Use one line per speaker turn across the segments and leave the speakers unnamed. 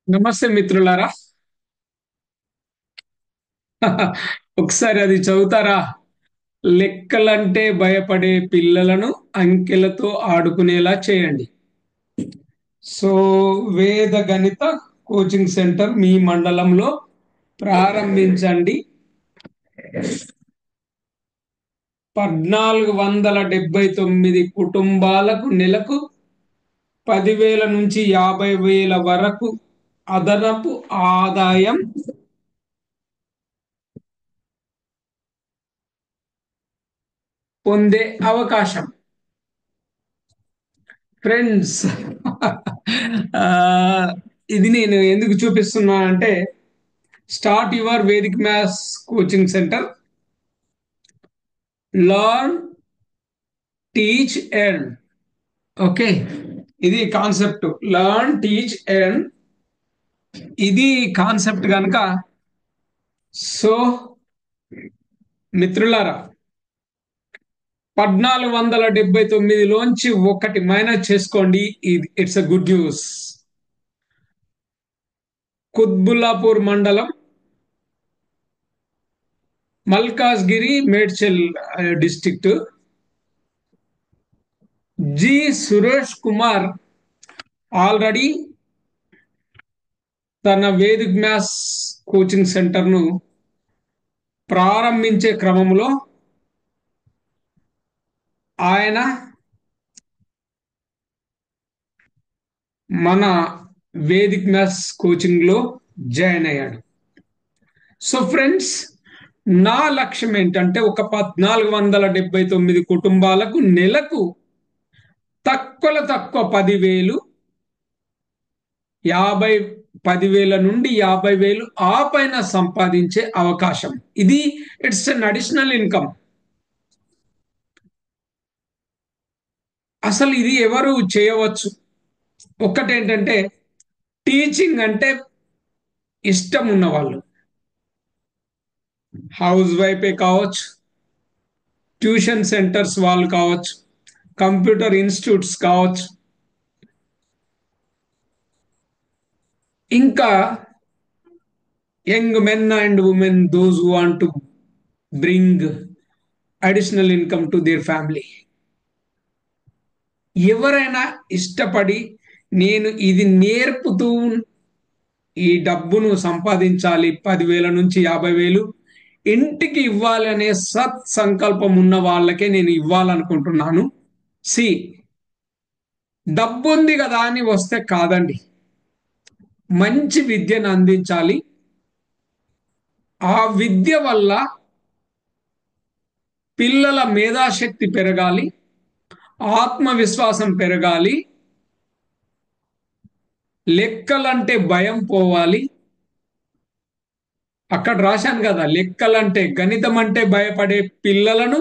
నమస్తే మిత్రులారా. ఒకసారి అది చదువుతారా? లెక్కలంటే భయపడే పిల్లలను అంకెలతో ఆడుకునేలా చేయండి. సో, వేద గణిత కోచింగ్ సెంటర్ మీ మండలంలో ప్రారంభించండి. 1479 కుటుంబాలకు నెలకు 10,000 నుంచి 50,000 వరకు అదనపు ఆదాయం పొందే అవకాశం. ఫ్రెండ్స్, ఆ, ఇది నేను ఎందుకు చూపిస్తున్నా అంటే start your Vedic maths coaching centre. Learn, teach, earn. Okay, ఇది కాన్సెప్ట్. Learn, teach, earn. ఇది కాన్సెప్ట్ కనుక సో మిత్రులారా, 1479లోంచి ఒకటి మైనస్ చేసుకోండి. It's a good news. Kutbullapur మండలం, Malkajgiri, Medchal district. G Suresh Kumar already తన వేదిక్ మ్యాథ్స్ కోచింగ్ సెంటర్ను ప్రారంభించే క్రమంలో ఆయన మన వేదిక్ మ్యాథ్స్ కోచింగ్ లో జాయిన్ అయ్యాడు. సో ఫ్రెండ్స్, నా లక్ష్యం ఏంటంటే ఒక 1479 కుటుంబాలకు నెలకు తక్కువలో తక్కువ 10,000, 10,000 నుండి 50,000 ఆ పైన సంపాదించే అవకాశం. ఇది ఇట్స్ అన్ అడిషనల్ ఇన్కమ్. అసలు ఇది ఎవరు చేయవచ్చు? ఒక్కటేంటంటే టీచింగ్ అంటే ఇష్టం ఉన్నవాళ్ళు, హౌస్ వైఫే కావచ్చు, ట్యూషన్ సెంటర్స్ వాళ్ళు కావచ్చు, కంప్యూటర్ ఇన్స్టిట్యూట్స్ కావచ్చు, ఇంకా young men and women, those who want to bring additional income to their family. ఎవరైనా ఇష్టపడి నేను ఇది నేర్పుతూ ఈ డబ్బును సంపాదించాలి, 10,000 నుంచి 50,000 ఇంటికి ఇవ్వాలి అనే సత్సంకల్పం ఉన్న వాళ్ళకే నేను ఇవ్వాలనుకుంటున్నాను. సి, డబ్బు ఉంది కదా అని వస్తే కాదండి. మంచి విద్యను అందించాలి. ఆ విద్య వల్ల పిల్లల మేధాశక్తి పెరగాలి, ఆత్మవిశ్వాసం పెరగాలి, లెక్కలంటే భయం పోవాలి. అక్కడ రాశాను కదా, లెక్కలంటే, గణితం అంటే భయపడే పిల్లలను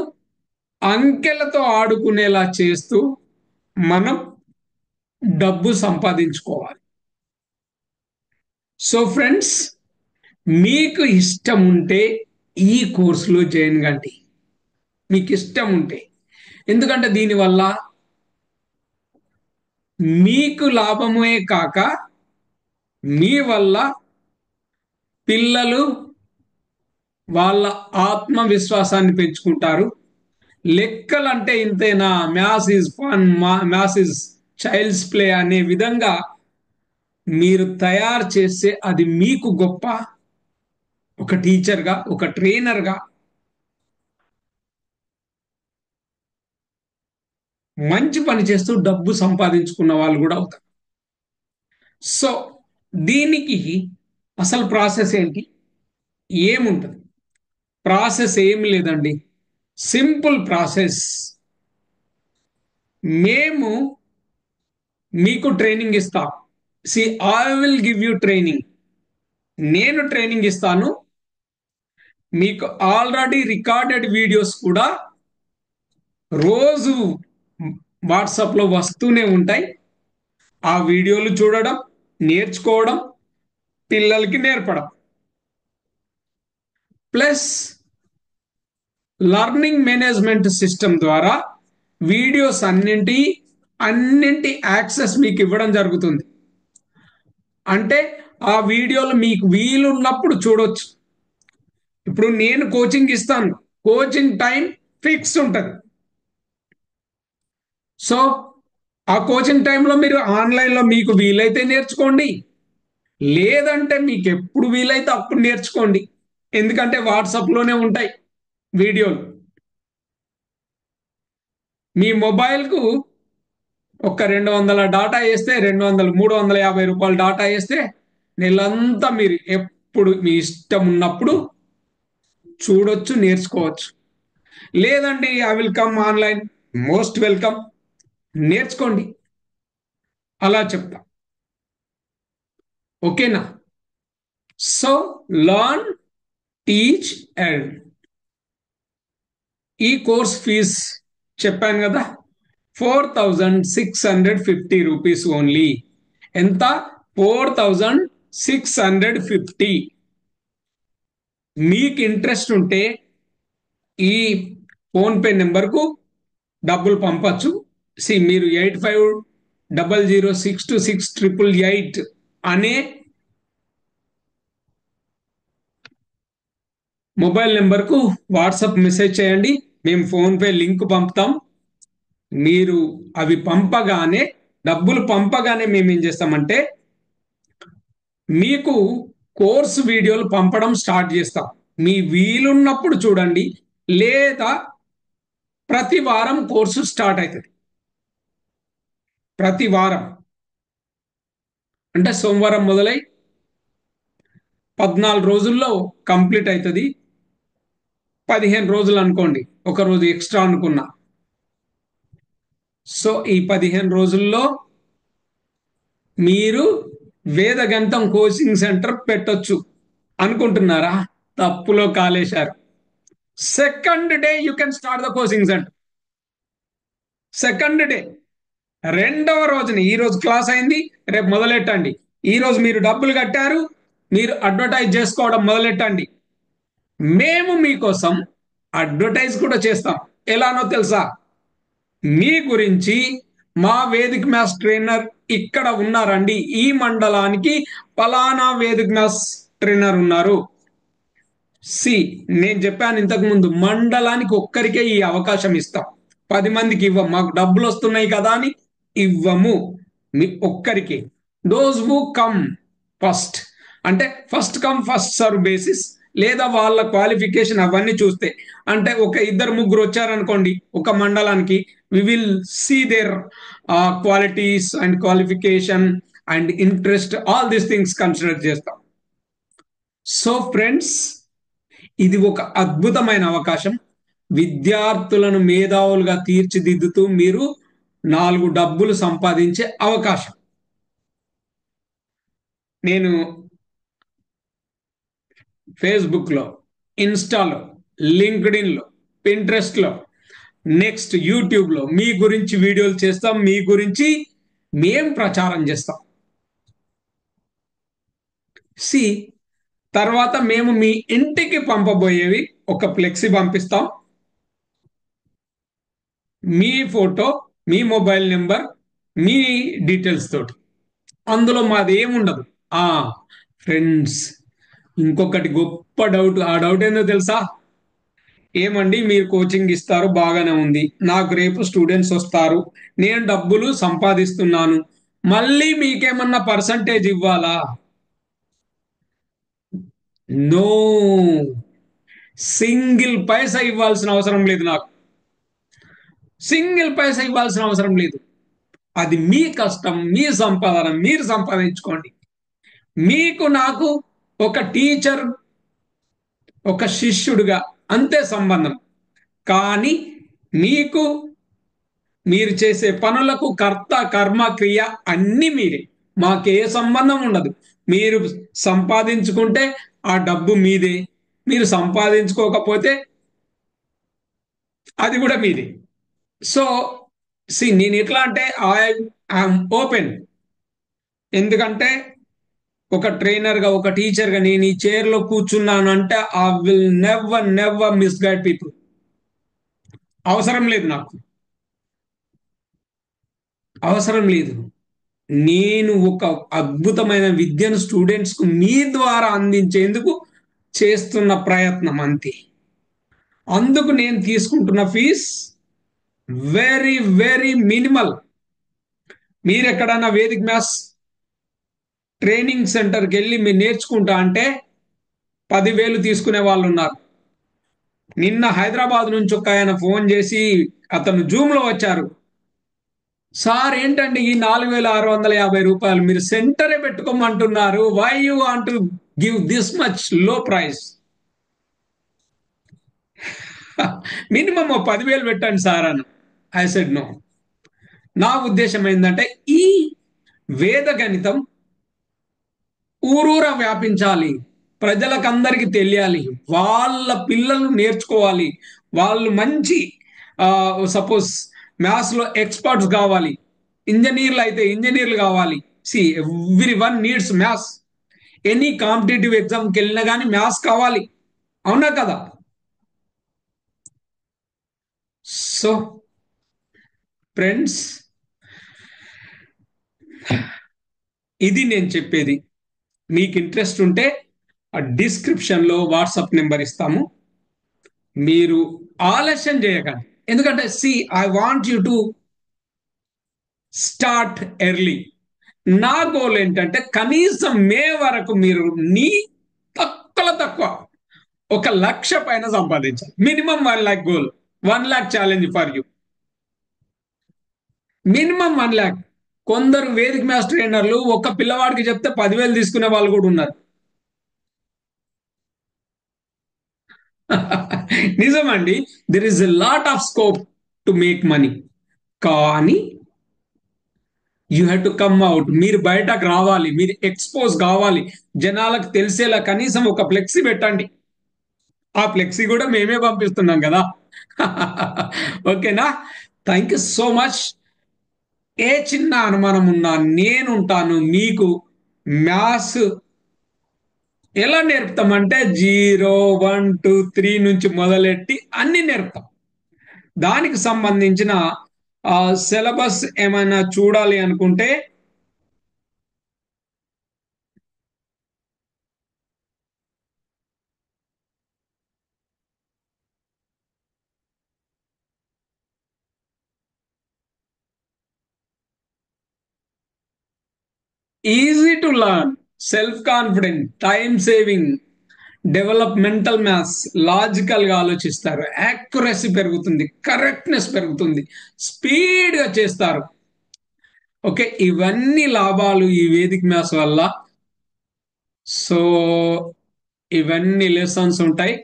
అంకెలతో ఆడుకునేలా చేస్తూ మనం డబ్బు సంపాదించుకోవాలి. సో ఫ్రెండ్స్, మీకు ఇష్టం ఉంటే ఈ కోర్సులో జాయిన్ కండి. మీకు ఇష్టం ఉంటే, ఎందుకంటే దీనివల్ల మీకు లాభమే కాక మీ వల్ల పిల్లలు వాళ్ళ ఆత్మవిశ్వాసాన్ని పెంచుకుంటారు. లెక్కలంటే ఇంతేనా, maths is fun, maths is child's play అనే విధంగా మీరు తయారు చేస్తే అది మీకు గొప్ప. ఒక టీచర్గా, ఒక ట్రైనర్గా మంచి పని చేస్తూ డబ్బు సంపాదించుకున్న వాళ్ళు కూడా అవుతారు. సో దీనికి అసలు ప్రాసెస్ ఏంటి? ఏముంటుంది? ప్రాసెస్ ఏమి లేదండి, సింపుల్ ప్రాసెస్. మేము మీకు ట్రైనింగ్ ఇస్తాం. See, I will give you training. నేను ట్రైనింగ్ ఇస్తాను. మీకు ఆల్రెడీ రికార్డెడ్ వీడియోస్ కూడా రోజు వాట్సాప్లో వస్తూనే ఉంటాయి. ఆ వీడియోలు చూడడం, నేర్చుకోవడం, పిల్లలకి నేర్పడం, ప్లస్ లర్నింగ్ మేనేజ్మెంట్ సిస్టమ్ ద్వారా వీడియోస్ అన్నింటి యాక్సెస్ మీకు ఇవ్వడం జరుగుతుంది. అంటే ఆ వీడియోలు మీకు వీలున్నప్పుడు చూడొచ్చు. ఇప్పుడు నేను కోచింగ్ ఇస్తాను, కోచింగ్ టైం ఫిక్స్ ఉంటుంది. సో ఆ కోచింగ్ టైంలో మీరు ఆన్లైన్లో మీకు వీలైతే నేర్చుకోండి, లేదంటే మీకు ఎప్పుడు వీలైతే అప్పుడు నేర్చుకోండి. ఎందుకంటే వాట్సాప్లోనే ఉంటాయి వీడియోలు. మీ మొబైల్కు ఒక 200 డాటా వేస్తే, 200 350 రూపాయలు డాటా వేస్తే నెలంతా మీరు ఎప్పుడు మీ ఇష్టం ఉన్నప్పుడు చూడొచ్చు, నేర్చుకోవచ్చు. లేదండి I will come online, most welcome, నేర్చుకోండి. అలా చెప్తా. ఓకేనా? సో లర్న్, టీచ్ అండ్ ఈ కోర్స్ ఫీజ్ చెప్పాను కదా, 4650 రూపీస్ ఓన్లీ. ఎంత? 4650. మీకు ఇంట్రెస్ట్ ఉంటే ఈ ఫోన్పే నెంబర్కు డబ్బులు పంపచ్చు. మీరు 8500626888 అనే మొబైల్ నెంబర్కు వాట్సాప్ మెసేజ్ చేయండి. మేము ఫోన్పే లింక్ పంపుతాం. మీరు అవి పంపగానే, డబ్బులు పంపగానే మేము ఏం చేస్తామంటే మీకు కోర్సు వీడియోలు పంపడం స్టార్ట్ చేస్తాం. మీ వీలున్నప్పుడు చూడండి, లేదా ప్రతి వారం కోర్సు స్టార్ట్ అవుతుంది. ప్రతి వారం అంటే సోమవారం మొదలై 14 రోజుల్లో కంప్లీట్ అవుతుంది. 15 రోజులు అనుకోండి, ఒక రోజు ఎక్స్ట్రా అనుకున్నా. సో ఈ 15 రోజుల్లో మీరు వేదగంతం కోచింగ్ సెంటర్ పెట్టొచ్చు అనుకుంటున్నారా? తప్పులో కాలేశారు. Second day you can start the coaching centre. Second day, రెండవ రోజున, ఈ రోజు క్లాస్ అయింది, రేపు మొదలెట్టండి. ఈ రోజు మీరు డబ్బులు కట్టారు, మీరు అడ్వర్టైజ్ చేసుకోవడం మొదలెట్టండి. మేము మీకోసం అడ్వర్టైజ్ కూడా చేస్తాం. ఎలానో తెలుసా? మీ గురించి మా వేదిక్ మ్యాథ్స్ ట్రైనర్ ఇక్కడ ఉన్నారండి, ఈ మండలానికి పలానా వేదిక్ మ్యాథ్స్ ట్రైనర్ ఉన్నారు. నేను చెప్పాను ఇంతకు ముందు, మండలానికి ఒక్కరికే ఈ అవకాశం ఇస్తాం, 10 మందికి ఇవ్వం. మాకు డబ్బులు వస్తున్నాయి కదా అని ఇవ్వము, మీ ఒక్కరికి. దోస్ హూ కమ్ ఫస్ట్, అంటే first come first serve basis, లేదా వాళ్ళ క్వాలిఫికేషన్ అవన్నీ చూస్తే, అంటే ఒక ఇద్దరు ముగ్గురు వచ్చారనుకోండి ఒక మండలానికి, we will see their qualities and qualification and interest, all these things consider చేస్తాం. సో ఫ్రెండ్స్, ఇది ఒక అద్భుతమైన అవకాశం. విద్యార్థులను మేధావులుగా తీర్చిదిద్దుతూ మీరు 4 డబ్బులు సంపాదించే అవకాశం. నేను ఫేస్బుక్లో, ఇన్స్టాలో, లింక్డ్ఇన్లో, పింట్రెస్ట్లో, నెక్స్ట్ యూట్యూబ్లో మీ గురించి వీడియోలు చేస్తాం, మీ గురించి మేం ప్రచారం చేస్తాం. సి తర్వాత మేము మీ ఇంటికి పంపబోయేవి ఒక ఫ్లెక్సీ పంపిస్తాం. మీ ఫోటో, మీ మొబైల్ నెంబర్, మీ డీటెయిల్స్ తోటి. అందులో మాది ఏముండదు. ఆ ఫ్రెండ్స్, ఇంకొకటి గొప్ప డౌట్. ఆ డౌట్ ఏందో తెలుసా? ఏమండి మీరు కోచింగ్ ఇస్తారు, బాగానే ఉంది, నాకు రేపు స్టూడెంట్స్ వస్తారు, నేను డబ్బులు సంపాదిస్తున్నాను, మళ్ళీ మీకేమన్నా పర్సంటేజ్ ఇవ్వాలా? నో, సింగిల్ పైసా ఇవ్వాల్సిన అవసరం లేదు. నాకు సింగిల్ పైసా ఇవ్వాల్సిన అవసరం లేదు. అది మీ కష్టం, మీ సంపాదన, మీరు సంపాదించుకోండి. మీకు నాకు ఒక టీచర్, ఒక శిష్యుడిగా అంతే సంబంధం. కానీ మీకు, మీరు చేసే పనులకు కర్త కర్మ క్రియ అన్ని మీరే. మాకే సంబంధం ఉండదు. మీరు సంపాదించుకుంటే ఆ డబ్బు మీదే, మీరు సంపాదించుకోకపోతే అది కూడా మీదే. సో నేను ఎట్లా అంటే ఐఎమ్ ఓపెన్. ఎందుకంటే ఒక ట్రైనర్గా, ఒక టీచర్గా నేను ఈ చైర్లో కూర్చున్నాను అంటే I will never never misguide people. అవసరం లేదు, నాకు అవసరం లేదు. నేను ఒక అద్భుతమైన విద్యను స్టూడెంట్స్ కు మీ ద్వారా అందించేందుకు చేస్తున్న ప్రయత్నం అంతే. అందుకు నేను తీసుకుంటున్న ఫీజ్ వెరీ వెరీ మినిమల్. మీరు ఎక్కడన్నా వేదిక్ మ్యాథ్స్ ట్రైనింగ్ సెంటర్కి వెళ్ళి మీరు నేర్చుకుంటా అంటే 10,000 తీసుకునే వాళ్ళు ఉన్నారు. నిన్న హైదరాబాద్ నుంచి ఒక ఆయన ఫోన్ చేసి, అతను జూమ్ లో వచ్చారు. సార్ ఏంటండి ఈ 4,650 రూపాయలు, మీరు సెంటరే పెట్టుకోమంటున్నారు, why you want to give this much low price? Minimum 10,000 పెట్టండి సార్ అని. I said no. నా ఉద్దేశం ఏంటంటే ఈ వేద గణితం ఊరూరా వ్యాపించాలి, ప్రజలకందరికీ తెలియాలి, వాళ్ళ పిల్లలు నేర్చుకోవాలి, వాళ్ళు మంచి సపోజ్ మ్యాథ్స్ లో ఎక్స్పర్ట్స్ కావాలి, ఇంజనీర్లు అయితే ఇంజనీర్లు కావాలి. See every one needs maths. Any competitive ఎగ్జామ్కి వెళ్ళినా కానీ మ్యాథ్స్ కావాలి, అవునా కదా? సో ఫ్రెండ్స్, ఇది నేను చెప్పేది. మీకు ఇంట్రెస్ట్ ఉంటే ఆ డిస్క్రిప్షన్ లో వాట్సాప్ నెంబర్ ఇస్తాము. మీరు ఆలస్యం చేయకండి, ఎందుకంటే see I want you to start early. నా గోల్ ఏంటంటే కనీసం మే వరకు మీరు నీ తక్కువ 1,00,000 పైన సంపాదించాలి. Minimum 1,00,000 goal, 1,00,000 challenge for you. Minimum 1,00,000. కొందరు వేదిక మ్యాథ్స్ ట్రైనర్లు ఒక పిల్లవాడికి చెప్తే 10,000 తీసుకునే వాళ్ళు కూడా ఉన్నారు. నిజమండి, there is a lot of scope to make money. కానీ you have to come out. మీరు బయటకు రావాలి, మీరు ఎక్స్పోజ్ కావాలి, జనాలకు తెలిసేలా కనీసం ఒక ఫ్లెక్సీ పెట్టండి. ఆ ఫ్లెక్సీ కూడా మేమే పంపిస్తున్నాం కదా. ఓకేనా? Thank you so much. ఏ చిన్న అనుమానం ఉన్నా నేనుంటాను మీకు. మ్యాథ్స్ ఎలా నేర్పుతామంటే 0, 1, 2, 3 నుంచి మొదలెట్టి అన్ని నేర్పుతాం. దానికి సంబంధించిన సిలబస్ ఏమైనా చూడాలి అనుకుంటే easy to learn, self confident, time saving, developmental maths, logical గా ఆలోచిస్తారు, యాక్యురసీ పెరుగుతుంది, కరెక్ట్నెస్ పెరుగుతుంది, స్పీడ్ గా చేస్తారు. ఓకే, ఇవన్నీ లాభాలు ఈ వేదిక మ్యాథ్స్ వల్ల. సో ఇవన్నీ లెసన్స్ ఉంటాయి.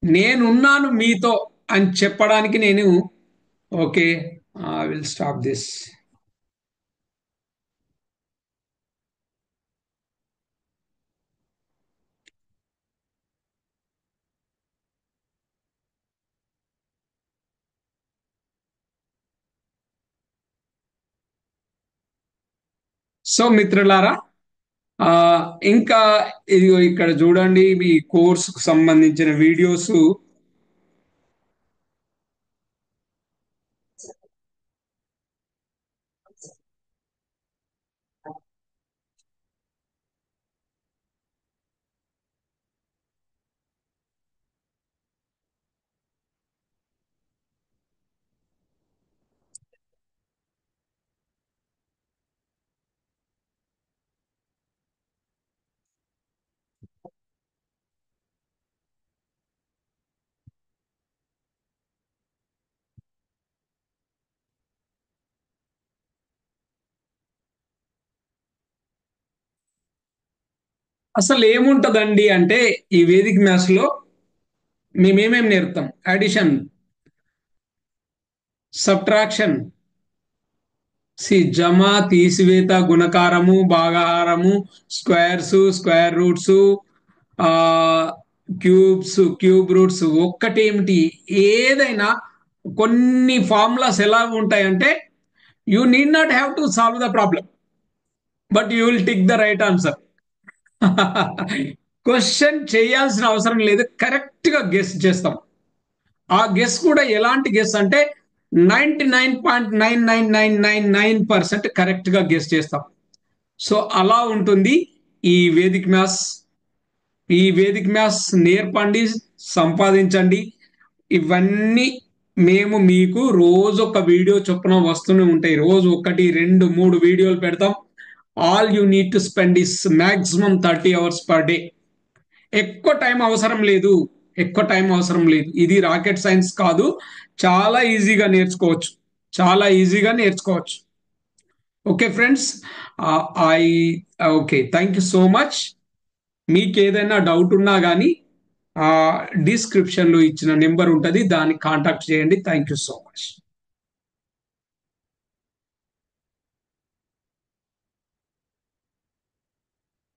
నేనున్నాను మీతో అని చెప్పడానికి నేను. Okay, I will stop this. So మిత్రులారా, ఆ ఇంకా ఇదిగో ఇక్కడ చూడండి, మీ కోర్సుకు సంబంధించిన వీడియోస్. అసలు ఏముంటదండి అంటే ఈ వేదిక మ్యాథ్స్ లో మేమేమేమి నేర్పుతాం: అడిషన్, సబ్ట్రాక్షన్, జమ, తీసివేత, గుణకారము, భాగాహారము, స్క్వేర్స్, స్క్వేర్ రూట్స్, ఆ క్యూబ్స్, క్యూబ్ రూట్స్. ఒక్కటేమిటి, ఏదైనా కొన్ని ఫార్ములాస్ ఎలా ఉంటాయంటే you need not have to solve the problem, but you will tick the right answer. Question చేయాల్సిన అవసరం లేదు, కరెక్ట్ గా గెస్ చేస్తాం. ఆ గెస్ కూడా ఎలాంటి గెస్ అంటే 99.99999% కరెక్ట్గా గెస్ చేస్తాం. సో అలా ఉంటుంది ఈ వేదిక్ మ్యాథ్స్. ఈ వేదిక్ మ్యాథ్స్ నేర్పండి, సంపాదించండి. ఇవన్నీ మేము మీకు రోజు ఒక వీడియో చొప్పున వస్తూనే ఉంటాయి. రోజు 1, 2, 3 వీడియోలు పెడతాం. All you need to spend is maximum 30 hours per day. ఎక్కువ టైం అవసరం లేదు, ఎక్కువ టైం అవసరం లేదు. ఇది రాకెట్ సైన్స్ కాదు, చాలా ఈజీగా నేర్చుకోవచ్చు, చాలా ఈజీగా నేర్చుకోవచ్చు. Okay friends, I okay, thank you so much. మీకు ఏదైనా డౌట్ ఉన్నా కానీ డిస్క్రిప్షన్లో ఇచ్చిన నెంబర్ ఉంటుంది, దాన్ని కాంటాక్ట్ చేయండి. Thank you so much.